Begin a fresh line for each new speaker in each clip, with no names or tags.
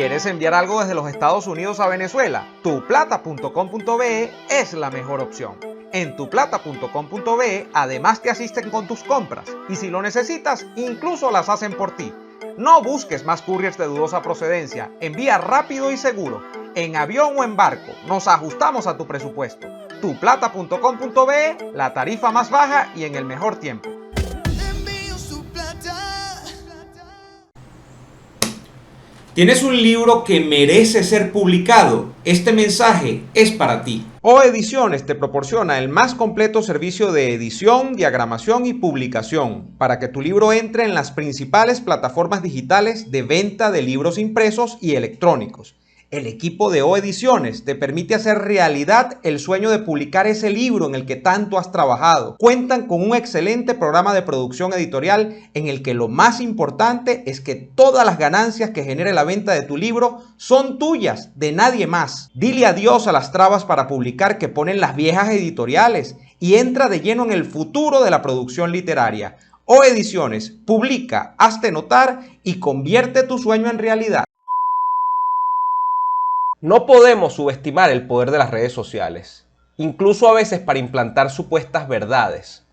¿Quieres enviar algo desde los Estados Unidos a Venezuela? Tuplata.com.be es la mejor opción. En tuplata.com.be además te asisten con tus compras y si lo necesitas, incluso las hacen por ti. No busques más couriers de dudosa procedencia, envía rápido y seguro, en avión o en barco, nos ajustamos a tu presupuesto. Tuplata.com.be, la tarifa más baja y en el mejor tiempo.
¿Tienes un libro que merece ser publicado? Este mensaje es para ti.
O Ediciones te proporciona el más completo servicio de edición, diagramación y publicación para que tu libro entre en las principales plataformas digitales de venta de libros impresos y electrónicos. El equipo de O Ediciones te permite hacer realidad el sueño de publicar ese libro en el que tanto has trabajado. Cuentan con un excelente programa de producción editorial en el que lo más importante es que todas las ganancias que genere la venta de tu libro son tuyas, de nadie más. Dile adiós a las trabas para publicar que ponen las viejas editoriales y entra de lleno en el futuro de la producción literaria. O Ediciones, publica, hazte notar y convierte tu sueño en realidad. No podemos subestimar el poder de las redes sociales, incluso a veces para implantar supuestas verdades.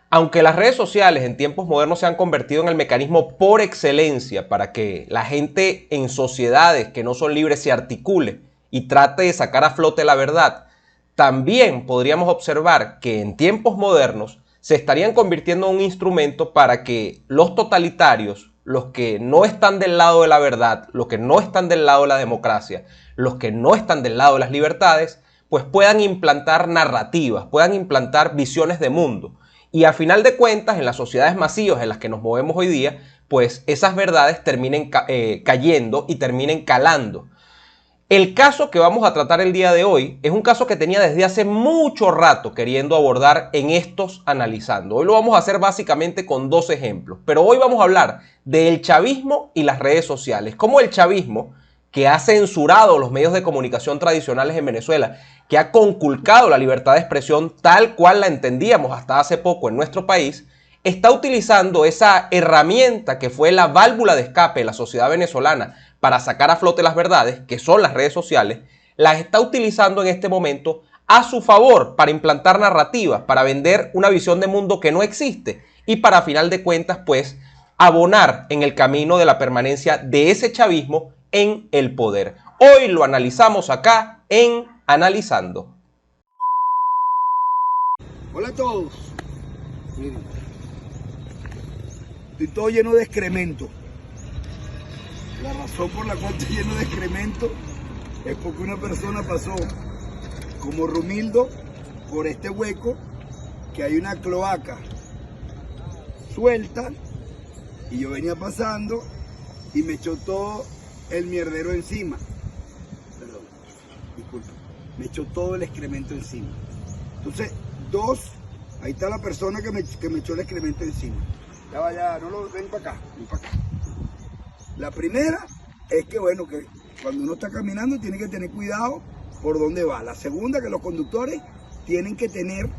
Aunque las redes sociales en tiempos modernos se han convertido en el mecanismo por excelencia para que la gente en sociedades que no son libres se articule y trate de sacar a flote la verdad, también podríamos observar que en tiempos modernos se estarían convirtiendo en un instrumento para que los totalitarios, los que no están del lado de la verdad, los que no están del lado de la democracia, los que no están del lado de las libertades, pues puedan implantar narrativas, puedan implantar visiones de mundo. Y a final de cuentas, en las sociedades masivas en las que nos movemos hoy día, pues esas verdades terminen cayendo y terminen calando. El caso que vamos a tratar el día de hoy es un caso que tenía desde hace mucho rato queriendo abordar en estos Analizando. Hoy lo vamos a hacer básicamente con dos ejemplos, pero hoy vamos a hablar del chavismo y las redes sociales. Cómo el chavismo, que ha censurado los medios de comunicación tradicionales en Venezuela, que ha conculcado la libertad de expresión tal cual la entendíamos hasta hace poco en nuestro país, está utilizando esa herramienta que fue la válvula de escape de la sociedad venezolana para sacar a flote las verdades, que son las redes sociales, las está utilizando en este momento a su favor para implantar narrativas, para vender una visión de mundo que no existe y para, a final de cuentas, pues, abonar en el camino de la permanencia de ese chavismo en el poder. Hoy lo analizamos acá en Analizando.
Hola a todos. Miren, estoy todo lleno de excremento. La razón por la cual estoy lleno de excremento es porque una persona pasó como Rumildo por este hueco, que hay una cloaca suelta, y yo venía pasando y me echó todo el mierdero encima. Perdón, disculpe. Me echó todo el excremento encima. Entonces, ahí está la persona que me echó el excremento encima. Ya vaya, ven para acá, ven para acá. La primera es que, bueno, que cuando uno está caminando tiene que tener cuidado por dónde va. La segunda, que los conductores tienen que tener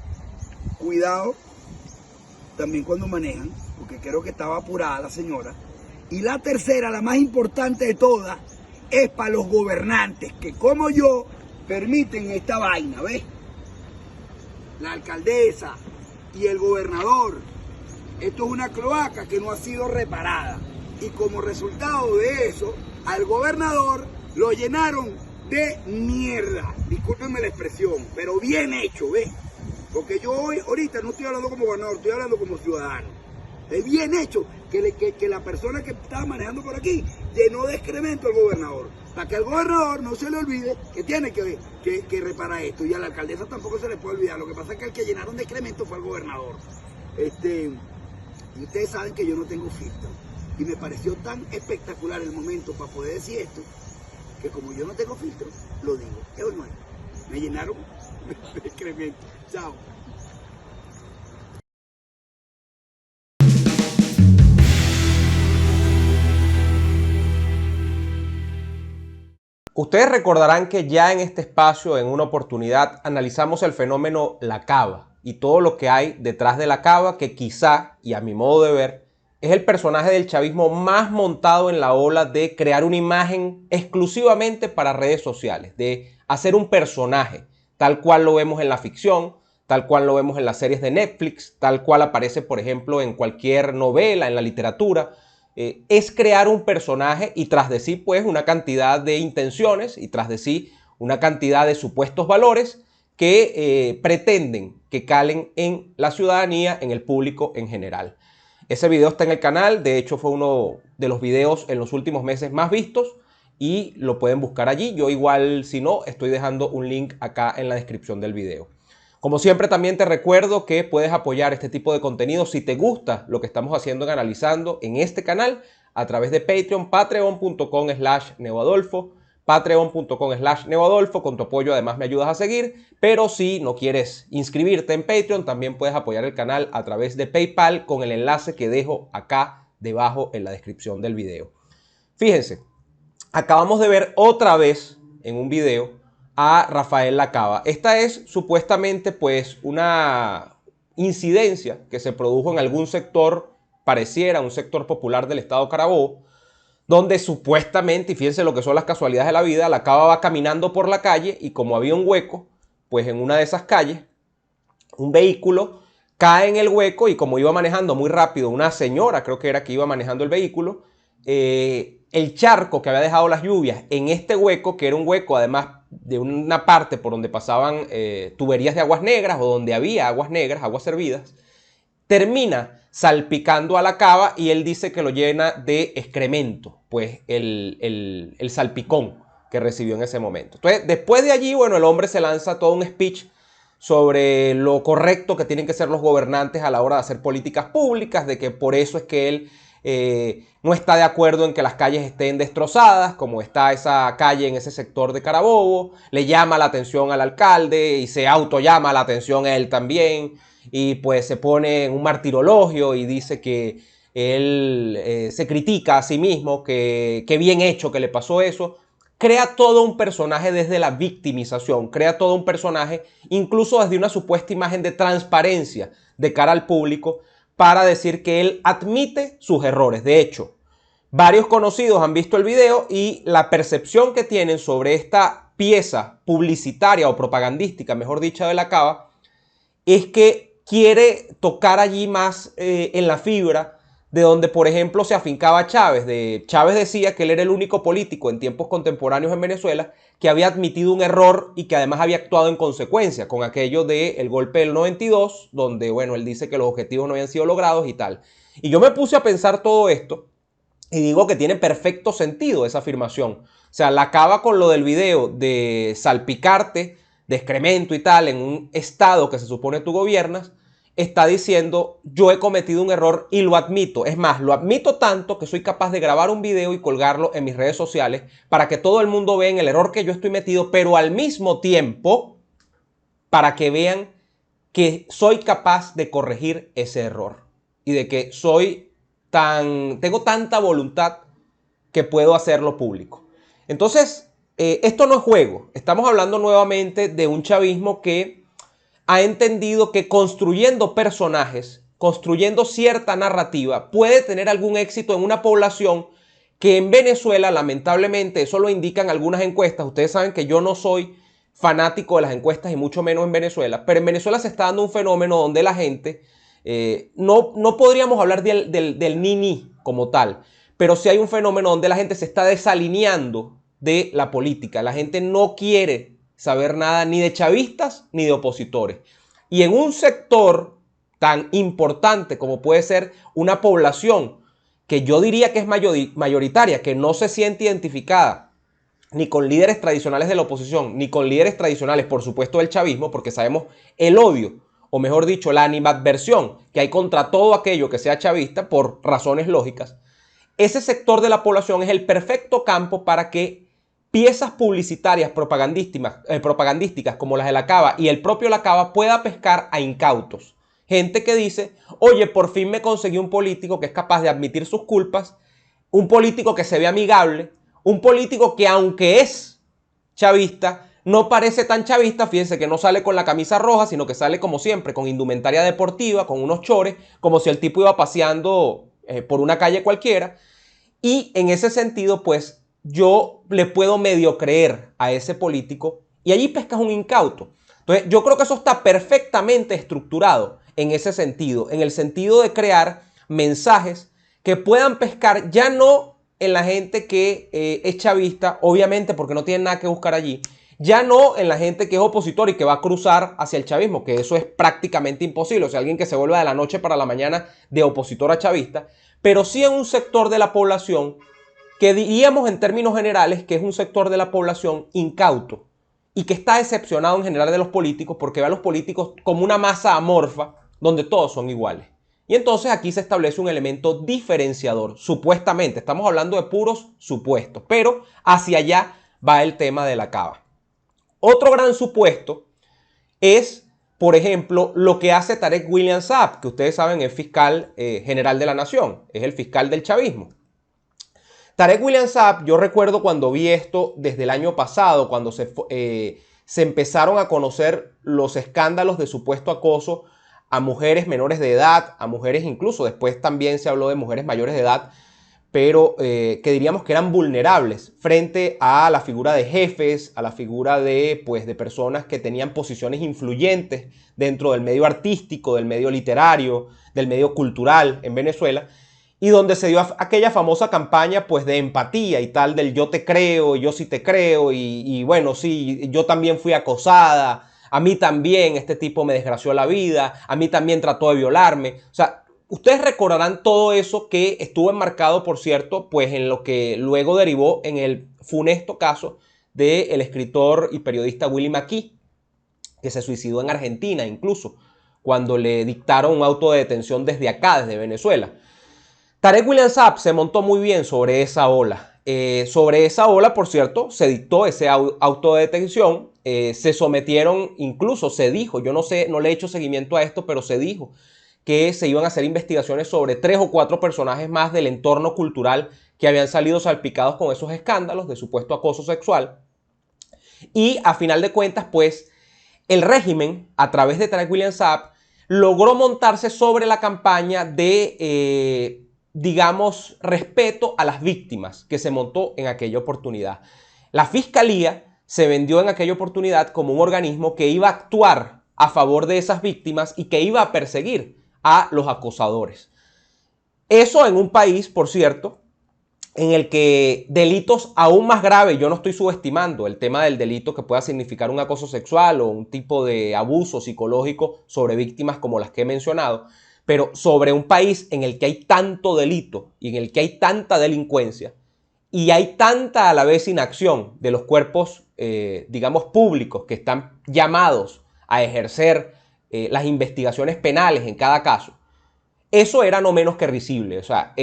cuidado también cuando manejan, porque creo que estaba apurada la señora. Y la tercera, la más importante de todas, es para los gobernantes, que como yo, permiten esta vaina, ¿ves? La alcaldesa y el gobernador. Esto es una cloaca que no ha sido reparada. Y como resultado de eso, al gobernador lo llenaron de mierda. Discúlpenme la expresión, pero bien hecho, ¿ves? Porque yo ahorita no estoy hablando como gobernador, estoy hablando como ciudadano. Es bien hecho que la persona que estaba manejando por aquí llenó de excremento al gobernador. Para que al gobernador no se le olvide que tiene que reparar esto. Y a la alcaldesa tampoco se le puede olvidar. Lo que pasa es que el que llenaron de excremento fue el gobernador. Y ustedes saben que yo no tengo filtro. Y me pareció tan espectacular el momento para poder decir esto, que como yo no tengo filtro, lo digo. ¿Es o no es? Me llenaron de excremento. Chao.
Ustedes recordarán que ya en este espacio, en una oportunidad, analizamos el fenómeno La Cava y todo lo que hay detrás de La Cava que quizá, y a mi modo de ver,
es el personaje del chavismo más montado en la ola de crear una imagen exclusivamente para redes sociales, de hacer un personaje, tal cual lo vemos en la ficción, tal cual lo vemos en las series de Netflix, tal cual aparece, por ejemplo, en cualquier novela, en la literatura. Es crear un personaje y tras de sí, pues, una cantidad de intenciones y tras de sí, una cantidad de supuestos valores que pretenden que calen en la ciudadanía, en el público en general. Ese video está en el canal, de hecho fue uno de los videos en los últimos meses más vistos y lo pueden buscar allí. Yo igual, si no, estoy dejando un link acá en la descripción del video. Como siempre, también te recuerdo que puedes apoyar este tipo de contenido si te gusta lo que estamos haciendo en Analizando en este canal a través de Patreon, patreon.com/neoadolfo, patreon.com/neoadolfo. Con tu apoyo además me ayudas a seguir, pero si no quieres inscribirte en Patreon, también puedes apoyar el canal a través de PayPal con el enlace que dejo acá debajo en la descripción del video. Fíjense, acabamos de ver otra vez en un video a Rafael Lacaba. Esta es supuestamente pues una incidencia que se produjo en algún sector, pareciera un sector popular del estado Carabobo, donde supuestamente, y fíjense lo que son las casualidades de la vida, Lacaba va caminando por la calle y como había un hueco, pues en una de esas calles, un vehículo cae en el hueco y como iba manejando muy rápido una señora, creo que era que iba manejando el vehículo, el charco que había dejado las lluvias en este hueco, que era un hueco además de una parte por donde pasaban tuberías de aguas negras o donde había aguas negras, aguas servidas, termina salpicando a Lacaba y él dice que lo llena de excremento, pues el salpicón que recibió en ese momento. Entonces, después de allí, bueno, el hombre se lanza todo un speech sobre lo correcto que tienen que ser los gobernantes a la hora de hacer políticas públicas, de que por eso es que él no está de acuerdo en que las calles estén destrozadas, como está esa calle en ese sector de Carabobo, le llama la atención al alcalde y se autollama la atención a él también, y pues se pone en un martirologio y dice que él se critica a sí mismo, que bien hecho que le pasó eso. Crea todo un personaje desde la victimización, crea todo un personaje incluso desde una supuesta imagen de transparencia de cara al público para decir que él admite sus errores. De hecho, varios conocidos han visto el video y la percepción que tienen sobre esta pieza publicitaria o propagandística, mejor dicho, de Lacaba, es que quiere tocar allí más en la fibra de donde, por ejemplo, se afincaba Chávez. Chávez decía que él era el único político en tiempos contemporáneos en Venezuela que había admitido un error y que además había actuado en consecuencia con aquello del golpe del 92, donde, bueno, él dice que los objetivos no habían sido logrados y tal. Y yo me puse a pensar todo esto y digo que tiene perfecto sentido esa afirmación. O sea, la acaba con lo del video de salpicarte de excremento y tal en un estado que se supone tú gobiernas. Está diciendo, yo he cometido un error y lo admito. Es más, lo admito tanto que soy capaz de grabar un video y colgarlo en mis redes sociales para que todo el mundo vea el error que yo estoy metido, pero al mismo tiempo para que vean que soy capaz de corregir ese error y de que tengo tanta voluntad que puedo hacerlo público. Entonces, esto no es juego. Estamos hablando nuevamente de un chavismo que ha entendido que construyendo personajes, construyendo cierta narrativa, puede tener algún éxito en una población que en Venezuela, lamentablemente, eso lo indican algunas encuestas. Ustedes saben que yo no soy fanático de las encuestas y mucho menos en Venezuela, pero en Venezuela se está dando un fenómeno donde la gente, no podríamos hablar del ni como tal, pero sí hay un fenómeno donde la gente se está desalineando de la política. La gente no quiere saber nada ni de chavistas ni de opositores. Y en un sector tan importante como puede ser una población que yo diría que es mayoritaria, que no se siente identificada ni con líderes tradicionales de la oposición, ni con líderes tradicionales, por supuesto, del chavismo, porque sabemos el odio, o mejor dicho, la animadversión que hay contra todo aquello que sea chavista por razones lógicas. Ese sector de la población es el perfecto campo para que piezas publicitarias propagandísticas como las de Lacaba y el propio Lacaba pueda pescar a incautos. Gente que dice, oye, por fin me conseguí un político que es capaz de admitir sus culpas, un político que se ve amigable, un político que aunque es chavista, no parece tan chavista. Fíjense que no sale con la camisa roja, sino que sale como siempre, con indumentaria deportiva, con unos chores, como si el tipo iba paseando por una calle cualquiera. Y en ese sentido, pues yo le puedo medio creer a ese político y allí pescas un incauto. Entonces yo creo que eso está perfectamente estructurado en ese sentido, en el sentido de crear mensajes que puedan pescar ya no en la gente que es chavista, obviamente porque no tiene nada que buscar allí, ya no en la gente que es opositor y que va a cruzar hacia el chavismo, que eso es prácticamente imposible, o sea, alguien que se vuelva de la noche para la mañana de opositor a chavista, pero sí en un sector de la población que diríamos en términos generales que es un sector de la población incauto y que está decepcionado en general de los políticos porque ve a los políticos como una masa amorfa donde todos son iguales. Y entonces aquí se establece un elemento diferenciador, supuestamente, estamos hablando de puros supuestos, pero hacia allá va el tema de la cava. Otro gran supuesto es, por ejemplo, lo que hace Tarek William Saab, que ustedes saben es fiscal general de la nación, es el fiscal del chavismo. Tarek William Saab, yo recuerdo cuando vi esto desde el año pasado, cuando se empezaron a conocer los escándalos de supuesto acoso a mujeres menores de edad, a mujeres incluso, después también se habló de mujeres mayores de edad, pero que diríamos que eran vulnerables frente a la figura de jefes, a la figura de personas que tenían posiciones influyentes dentro del medio artístico, del medio literario, del medio cultural en Venezuela, y donde se dio aquella famosa campaña pues de empatía y tal, del yo te creo, yo sí te creo, y bueno, sí, yo también fui acosada, a mí también este tipo me desgració la vida, a mí también trató de violarme. O sea, ustedes recordarán todo eso que estuvo enmarcado, por cierto, pues en lo que luego derivó en el funesto caso del escritor y periodista Willy McKee, que se suicidó en Argentina incluso, cuando le dictaron un auto de detención desde acá, desde Venezuela. Tarek William Saab se montó muy bien sobre esa ola. Sobre esa ola, por cierto, se dictó ese auto de detención. Se sometieron, incluso se dijo, yo no sé, no le he hecho seguimiento a esto, pero se dijo que se iban a hacer investigaciones sobre 3 o 4 personajes más del entorno cultural que habían salido salpicados con esos escándalos de supuesto acoso sexual. Y a final de cuentas, pues, el régimen, a través de Tarek William Saab, logró montarse sobre la campaña de digamos, respeto a las víctimas que se montó en aquella oportunidad. La Fiscalía se vendió en aquella oportunidad como un organismo que iba a actuar a favor de esas víctimas y que iba a perseguir a los acosadores. Eso en un país, por cierto, en el que delitos aún más graves, yo no estoy subestimando el tema del delito que pueda significar un acoso sexual o un tipo de abuso psicológico sobre víctimas como las que he mencionado, pero sobre un país en el que hay tanto delito y en el que hay tanta delincuencia y hay tanta a la vez inacción de los cuerpos, digamos, públicos que están llamados a ejercer las investigaciones penales en cada caso, eso era no menos que risible. O sea,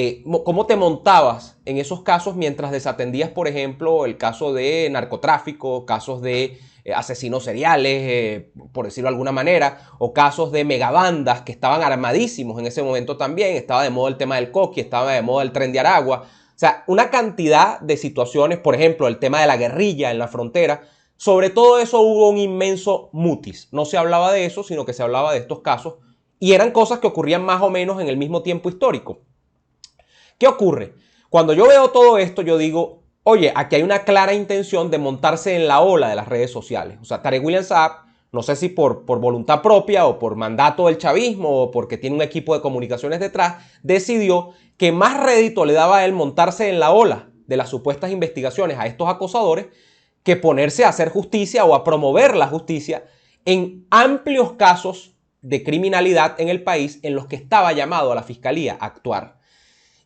¿cómo te montabas en esos casos mientras desatendías, por ejemplo, el caso de narcotráfico, casos de asesinos seriales, por decirlo de alguna manera, o casos de megabandas que estaban armadísimos en ese momento también? Estaba de moda el tema del coqui, estaba de moda el tren de Aragua. O sea, una cantidad de situaciones, por ejemplo, el tema de la guerrilla en la frontera. Sobre todo eso hubo un inmenso mutis. No se hablaba de eso, sino que se hablaba de estos casos. Y eran cosas que ocurrían más o menos en el mismo tiempo histórico. ¿Qué ocurre? Cuando yo veo todo esto, yo digo, oye, aquí hay una clara intención de montarse en la ola de las redes sociales. O sea, Tarek William Saab, no sé si por voluntad propia o por mandato del chavismo o porque tiene un equipo de comunicaciones detrás, decidió que más rédito le daba a él montarse en la ola de las supuestas investigaciones a estos acosadores que ponerse a hacer justicia o a promover la justicia en amplios casos de criminalidad en el país en los que estaba llamado a la Fiscalía a actuar.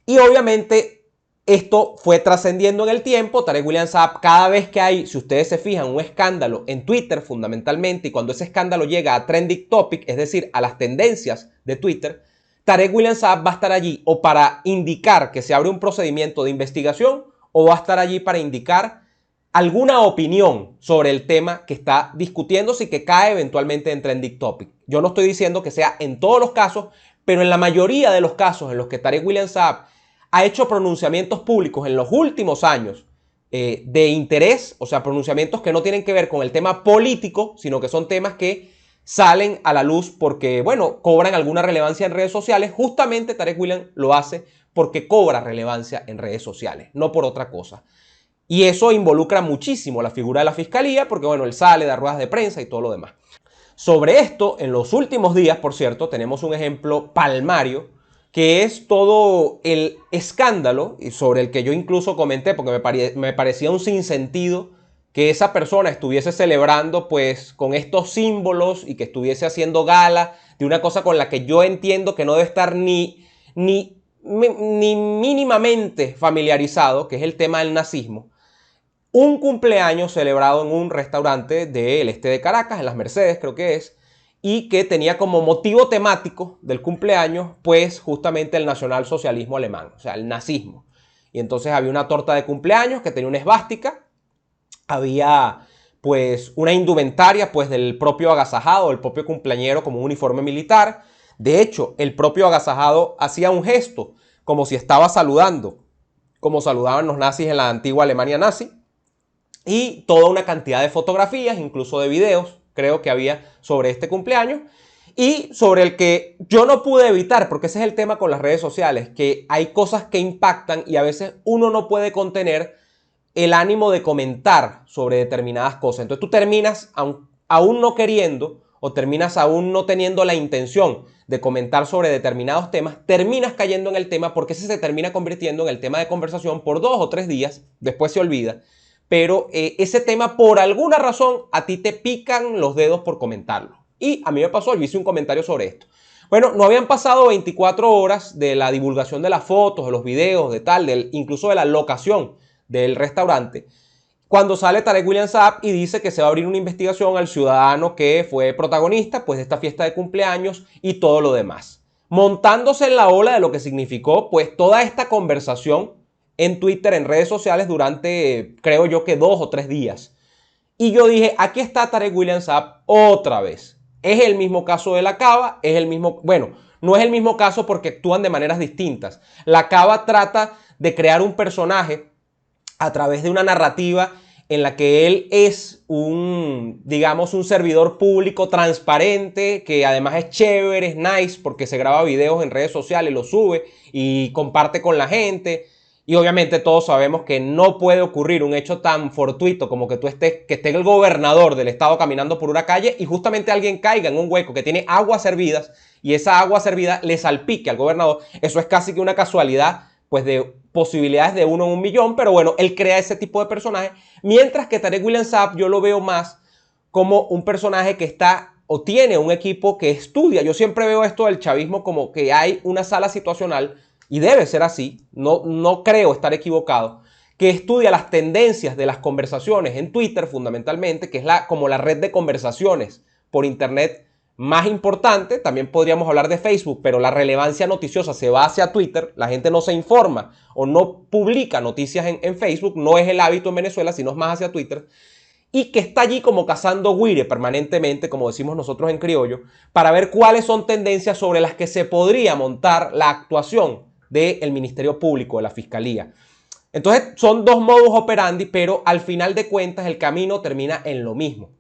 Y obviamente esto fue trascendiendo en el tiempo. Tarek William Saab, cada vez que hay, si ustedes se fijan, un escándalo en Twitter fundamentalmente, y cuando ese escándalo llega a trending topic, es decir, a las tendencias de Twitter, Tarek William Saab va a estar allí o para indicar que se abre un procedimiento de investigación o va a estar allí para indicar alguna opinión sobre el tema que está discutiéndose y que cae eventualmente en trending topic. Yo no estoy diciendo que sea en todos los casos, pero en la mayoría de los casos en los que Tarek William Saab ha hecho pronunciamientos públicos en los últimos años de interés, o sea, pronunciamientos que no tienen que ver con el tema político, sino que son temas que salen a la luz porque, bueno, cobran alguna relevancia en redes sociales. Justamente Tarek William lo hace porque cobra relevancia en redes sociales, no por otra cosa. Y eso involucra muchísimo la figura de la fiscalía, porque bueno, él sale, da ruedas de prensa y todo lo demás. Sobre esto, en los últimos días, por cierto, tenemos un ejemplo palmario, que es todo el escándalo, y sobre el que yo incluso comenté, porque me parecía un sinsentido que esa persona estuviese celebrando pues con estos símbolos y que estuviese haciendo gala de una cosa con la que yo entiendo que no debe estar ni mínimamente familiarizado, que es el tema del nazismo. Un cumpleaños celebrado en un restaurante del este de Caracas, en Las Mercedes creo que es, y que tenía como motivo temático del cumpleaños pues justamente el nacionalsocialismo alemán, o sea, el nazismo. Y entonces había una torta de cumpleaños que tenía una esvástica, había pues una indumentaria pues del propio agasajado, del propio cumpleañero como un uniforme militar. De hecho, el propio agasajado hacía un gesto como si estaba saludando, como saludaban los nazis en la antigua Alemania nazi. Y toda una cantidad de fotografías, incluso de videos, creo que había sobre este cumpleaños. Y sobre el que yo no pude evitar, porque ese es el tema con las redes sociales, que hay cosas que impactan y a veces uno no puede contener el ánimo de comentar sobre determinadas cosas. Entonces tú terminas aún no queriendo o terminas aún no teniendo la intención de comentar sobre determinados temas, terminas cayendo en el tema porque ese se termina convirtiendo en el tema de conversación por 2 o 3 días, después se olvida. Pero ese tema, por alguna razón, a ti te pican los dedos por comentarlo. Y a mí me pasó, yo hice un comentario sobre esto. Bueno, no habían pasado 24 horas de la divulgación de las fotos, de los videos, de tal, incluso de la locación del restaurante, cuando sale Tarek William Saab y dice que se va a abrir una investigación al ciudadano que fue protagonista pues, de esta fiesta de cumpleaños y todo lo demás. Montándose en la ola de lo que significó pues toda esta conversación en Twitter, en redes sociales durante, creo yo que 2 o 3 días. Y yo dije, aquí está Tarek William Saab otra vez. Es el mismo caso de la Cava, es el mismo, bueno, no es el mismo caso porque actúan de maneras distintas. La Cava trata de crear un personaje a través de una narrativa en la que él es digamos, un servidor público transparente, que además es chévere, es nice, porque se graba videos en redes sociales, los sube y comparte con la gente. Y obviamente todos sabemos que no puede ocurrir un hecho tan fortuito como que esté el gobernador del estado caminando por una calle y justamente alguien caiga en un hueco que tiene aguas servidas y esa agua servida le salpique al gobernador. Eso es casi que una casualidad, pues de posibilidades de 1 en 1 millón, pero bueno, él crea ese tipo de personaje, mientras que Tarek William Saab yo lo veo más como un personaje que está o tiene un equipo que estudia. Yo siempre veo esto del chavismo como que hay una sala situacional, y debe ser así, no creo estar equivocado, que estudia las tendencias de las conversaciones en Twitter fundamentalmente, que es como la red de conversaciones por internet más importante. También podríamos hablar de Facebook, pero la relevancia noticiosa se va hacia Twitter. La gente no se informa o no publica noticias en Facebook, no es el hábito en Venezuela, sino es más hacia Twitter. Y que está allí como cazando güire permanentemente, como decimos nosotros en criollo, para ver cuáles son tendencias sobre las que se podría montar la actuación del Ministerio Público, de la Fiscalía. Entonces son 2 modus operandi, pero al final de cuentas el camino termina en lo mismo.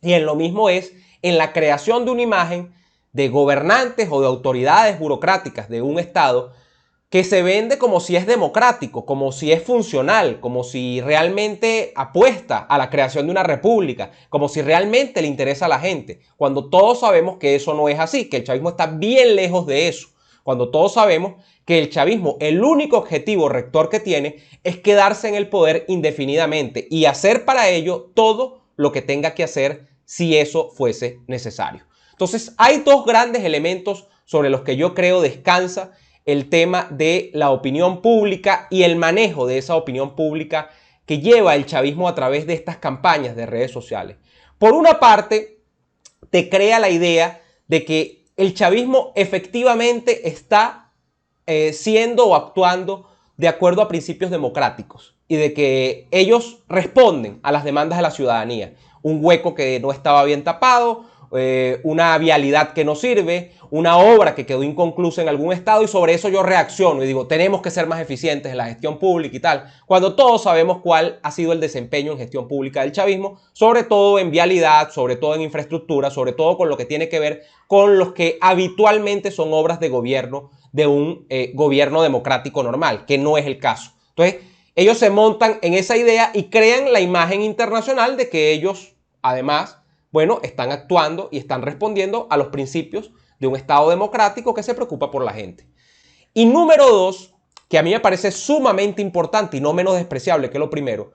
Y en lo mismo es en la creación de una imagen de gobernantes o de autoridades burocráticas de un Estado que se vende como si es democrático, como si es funcional, como si realmente apuesta a la creación de una república, como si realmente le interesa a la gente, cuando todos sabemos que eso no es así, que el chavismo está bien lejos de eso, cuando todos sabemos que el chavismo, el único objetivo rector que tiene es quedarse en el poder indefinidamente y hacer para ello todo lo que tenga que hacer si eso fuese necesario. Entonces hay 2 grandes elementos sobre los que yo creo descansa el tema de la opinión pública y el manejo de esa opinión pública que lleva el chavismo a través de estas campañas de redes sociales. Por una parte, te crea la idea de que el chavismo efectivamente está siendo o actuando de acuerdo a principios democráticos y de que ellos responden a las demandas de la ciudadanía. Un hueco que no estaba bien tapado, una vialidad que no sirve, una obra que quedó inconclusa en algún estado, y sobre eso yo reacciono y digo, tenemos que ser más eficientes en la gestión pública y tal, cuando todos sabemos cuál ha sido el desempeño en gestión pública del chavismo, sobre todo en vialidad, sobre todo en infraestructura, sobre todo con lo que tiene que ver con los que habitualmente son obras de gobierno de un gobierno democrático normal, que no es el caso. Entonces, ellos se montan en esa idea y crean la imagen internacional de que ellos, además, bueno, están actuando y están respondiendo a los principios de un Estado democrático que se preocupa por la gente. Y número dos, que a mí me parece sumamente importante y no menos despreciable que lo primero,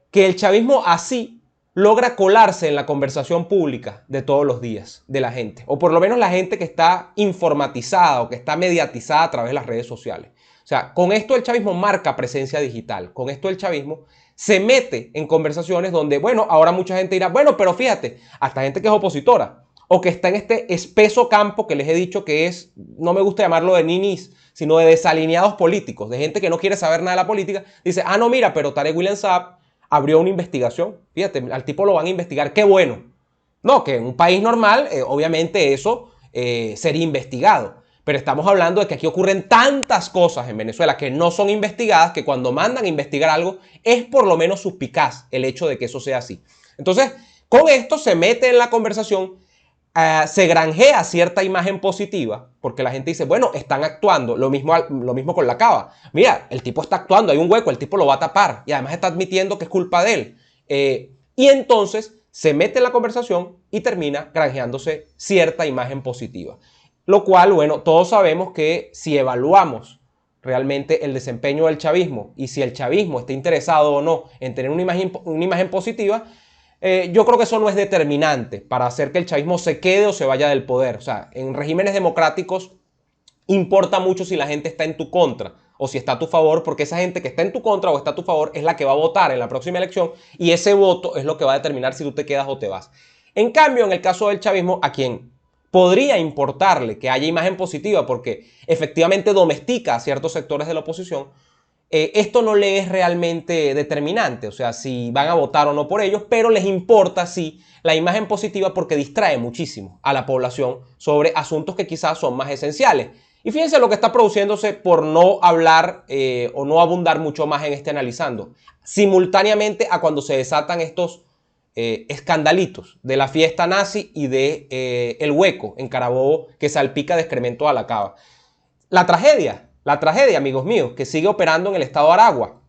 que el chavismo así logra colarse en la conversación pública de todos los días de la gente, o por lo menos la gente que está informatizada o que está mediatizada a través de las redes sociales. O sea, con esto el chavismo marca presencia digital, con esto el chavismo se mete en conversaciones donde, bueno, ahora mucha gente dirá, bueno, pero fíjate, hasta gente que es opositora o que está en este espeso campo que les he dicho que es, no me gusta llamarlo de ninis, sino de desalineados políticos, de gente que no quiere saber nada de la política, dice, ah, no, mira, pero Tarek William Saab abrió una investigación, fíjate, al tipo lo van a investigar, qué bueno. No, que en un país normal, obviamente eso sería investigado. Pero estamos hablando de que aquí ocurren tantas cosas en Venezuela que no son investigadas, que cuando mandan a investigar algo es por lo menos suspicaz el hecho de que eso sea así. Entonces, con esto se mete en la conversación, se granjea cierta imagen positiva, porque la gente dice, bueno, están actuando, lo mismo con la cava. Mira, el tipo está actuando, hay un hueco, el tipo lo va a tapar y además está admitiendo que es culpa de él. Y entonces se mete en la conversación y termina granjeándose cierta imagen positiva. Lo cual, bueno, todos sabemos que si evaluamos realmente el desempeño del chavismo y si el chavismo está interesado o no en tener una imagen positiva, yo creo que eso no es determinante para hacer que el chavismo se quede o se vaya del poder. O sea, en regímenes democráticos importa mucho si la gente está en tu contra o si está a tu favor, porque esa gente que está en tu contra o está a tu favor es la que va a votar en la próxima elección y ese voto es lo que va a determinar si tú te quedas o te vas. En cambio, en el caso del chavismo, a quien podría importarle que haya imagen positiva porque efectivamente domestica a ciertos sectores de la oposición, esto no le es realmente determinante, o sea, si van a votar o no por ellos, pero les importa sí la imagen positiva porque distrae muchísimo a la población sobre asuntos que quizás son más esenciales. Y fíjense lo que está produciéndose por no hablar o no abundar mucho más en este analizando, simultáneamente a cuando se desatan estos escandalitos de la fiesta nazi y de el hueco en Carabobo que salpica de excremento a la cava. La tragedia, amigos míos, que sigue operando en el estado de Aragua,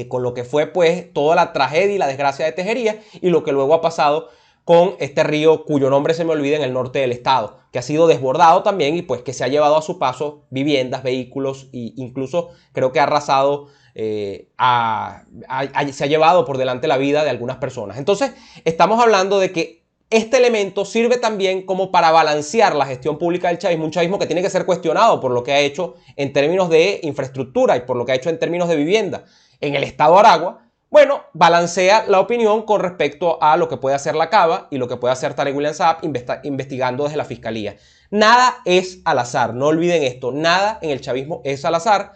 con lo que fue pues toda la tragedia y la desgracia de Tejería y lo que luego ha pasado con este río cuyo nombre se me olvida en el norte del estado, que ha sido desbordado también y pues que se ha llevado a su paso viviendas, vehículos e incluso creo que ha arrasado, se ha llevado por delante la vida de algunas personas. Entonces estamos hablando de que este elemento sirve también como para balancear la gestión pública del chavismo, un chavismo que tiene que ser cuestionado por lo que ha hecho en términos de infraestructura y por lo que ha hecho en términos de vivienda en el estado de Aragua. Bueno, balancea la opinión con respecto a lo que puede hacer la cava y lo que puede hacer Tarek William Saab investigando desde la fiscalía. Nada es al azar, no olviden esto, nada en el chavismo es al azar.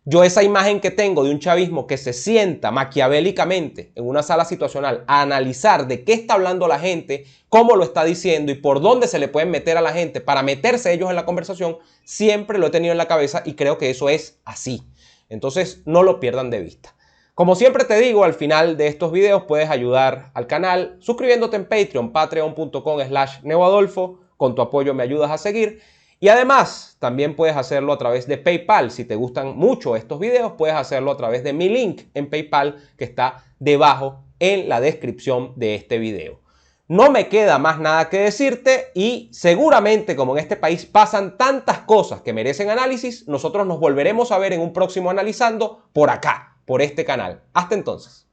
Yo esa imagen que tengo de un chavismo que se sienta maquiavélicamente en una sala situacional a analizar de qué está hablando la gente, cómo lo está diciendo y por dónde se le pueden meter a la gente para meterse ellos en la conversación, siempre lo he tenido en la cabeza y creo que eso es así. Entonces no lo pierdan de vista. Como siempre te digo, al final de estos videos puedes ayudar al canal suscribiéndote en Patreon, patreon.com/neoadolfo. Con tu apoyo me ayudas a seguir. Y además, también puedes hacerlo a través de PayPal. Si te gustan mucho estos videos, puedes hacerlo a través de mi link en PayPal que está debajo en la descripción de este video. No me queda más nada que decirte y seguramente como en este país pasan tantas cosas que merecen análisis, nosotros nos volveremos a ver en un próximo Analizando por acá, por este canal. Hasta entonces.